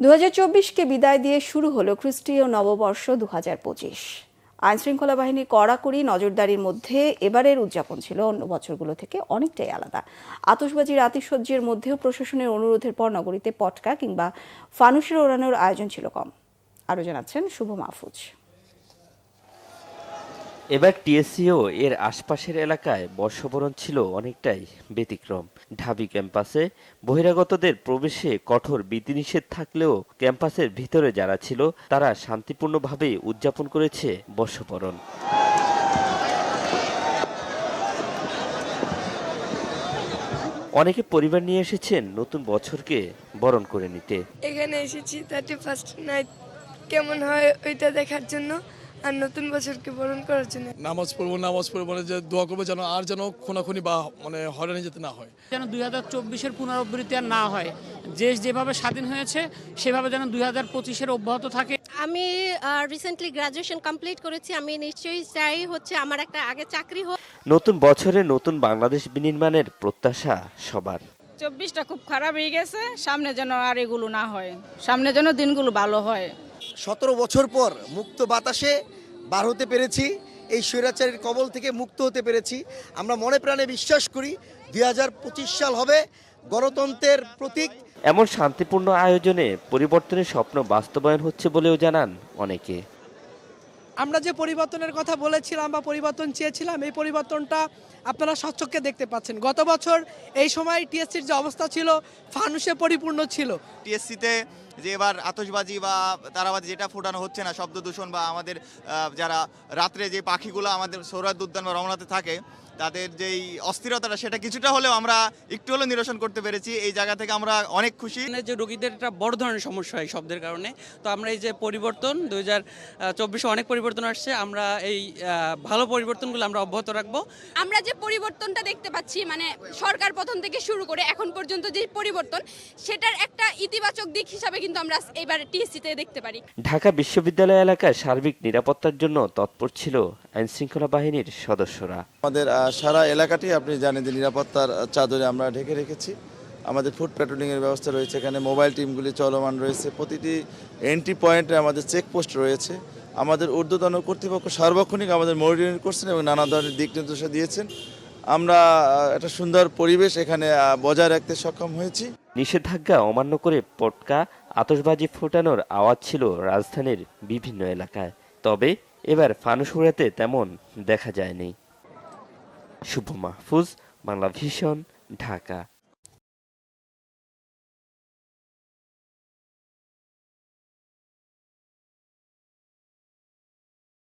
2024কে বিদায় দিয়ে শুরু হলো খ্রিস্টীয় নববর্ষ 2025। আইনশৃঙ্খলা বাহিনীর কড়াকড়ি নজরদারির মধ্যে এবারের উদযাপন ছিল অন্য বছরগুলো থেকে অনেকটাই আলাদা। আতশবাজির আতিশয্যের মধ্যেও প্রশাসনের অনুরোধের পর নগরীতে পটকা কিংবা ফানুসের ওড়ানোর আয়োজন ছিল কম। আরও জানাচ্ছেন শুভ মাহফুজ। এবার টিএসসিও এর আশপাশের এলাকায় বর্ষবরণ ছিল অনেকটাই ব্যতিক্রম। ঢাবি ক্যাম্পাসে বহিরাগতদের প্রবেশে কঠোর বিধিনিষেধ থাকলেও ক্যাম্পাসের ভিতরে যারা ছিল তারা শান্তিপূর্ণভাবে উদযাপন করেছে বর্ষবরণ। অনেকে পরিবার নিয়ে এসেছেন নতুন বছরকে বরণ করে নিতে। এখানে এসেছি 31st নাইট কেমন হয় ওইটা দেখার জন্য আর নতুন বছরকে বরণ করার জন্য। নামাজ পড়বো মানে যে দোয়া করবো যেন খুনাখুনি বা মানে হয়রানি যেতে না হয়, যেন 2024-এর পুনরাবৃত্তি আর না হয়। দেশ যেভাবে স্বাধীন হয়েছে সেভাবে যেন 2025-এর অব্যাহত থাকে। আমি রিসেন্টলি গ্রাজুয়েশন কমপ্লিট করেছি। আমি নিশ্চয়ই চাই আমার একটা আগে চাকরি হোক। নতুন বছরে নতুন বাংলাদেশ বিনির্মাণের প্রত্যাশা সবার। 24টা খুব খারাপ হয়ে গেছে, সামনে যেন আর এগুলো না হয়, সামনে যেন দিনগুলো ভালো হয়। 17 বছর পর মুক্ত বাতাসে বার হতে পেরেছি, এই স্বৈরাচারের কবল থেকে মুক্ত হতে পেরেছি। আমরা মনে প্রাণে বিশ্বাস করি 2025 সাল হবে গণতন্ত্রের প্রতীক। এমন শান্তিপূর্ণ আয়োজনে পরিবর্তনের স্বপ্ন বাস্তবায়ন হচ্ছে বলেও জানান অনেকে। আমরা যে পরিবর্তনের কথা বলেছিলাম বা পরিবর্তন চেয়েছিলাম, এই পরিবর্তনটা আপনারা স্বচক্ষে দেখতে পাচ্ছেন। গত বছর এই সময় টিএসসির যে অবস্থা ছিল ফানুসে পরিপূর্ণ ছিল। টিএসসিতে যে এবার আতশবাজি বা তারাবাজি যেটা ফোটানো হচ্ছে না, শব্দ দূষণ বা আমাদের যারা রাত্রে যে পাখিগুলো আমাদের সৌরাদ্দ উদ্যান বা রমনাতে থাকে তাদের যেই অস্থিরতাটা সেটা কিছুটা হলেও আমরা একটু হলেও নিরসন করতে পেরেছি। এই জায়গা থেকে আমরা অনেক খুশি। যে রোগীদের একটা বড় ধরনের সমস্যা হয় শব্দের কারণে, তো আমরা এই যে পরিবর্তন 2024-এ অনেক পরিবর্তন আসছে, আমরা এই ভালো পরিবর্তনগুলো আমরা অব্যাহত রাখবো। আমরা যে পরিবর্তনটা দেখতে পাচ্ছি, মানে সরকার প্রথম থেকে শুরু করে এখন পর্যন্ত যে পরিবর্তন, সেটার একটা ইতিবাচক দিক হিসাবে কিন্তু আমরা এবার টিএসসিতে দেখতে পারি। ঢাকা বিশ্ববিদ্যালয় এলাকায় সার্বিক নিরাপত্তার জন্য তৎপর ছিল আইনশৃঙ্খলা বাহিনীর সদস্যরা। আমাদের সারা এলাকাটি আপনি জানেন যে নিরাপত্তার চাদরে আমরা ঢেকে রেখেছি। আমাদের ফুড প্যাট্রোলিংয়ের ব্যবস্থা রয়েছে, এখানে মোবাইল টিমগুলি চলমান রয়েছে, প্রতিটি এন্ট্রি পয়েন্টে আমাদের চেকপোস্ট রয়েছে। আমাদের ঊর্ধ্বতন কর্তৃপক্ষ সার্বক্ষণিক আমাদের মনিটরিং করছেন এবং নানা ধরনের দিক নির্দেশনা দিয়েছেন। আমরা একটা সুন্দর পরিবেশ এখানে বজায় রাখতে সক্ষম হয়েছি। নিষেধাজ্ঞা অমান্য করে পটকা আতশবাজি ফোটানোর আওয়াজ ছিল রাজধানীর বিভিন্ন এলাকায়, তবে এবার ফানুস উড়াতে তেমন দেখা যায়নি। শুভ মাহফুজ, বাংলা ভিশন, ঢাকা।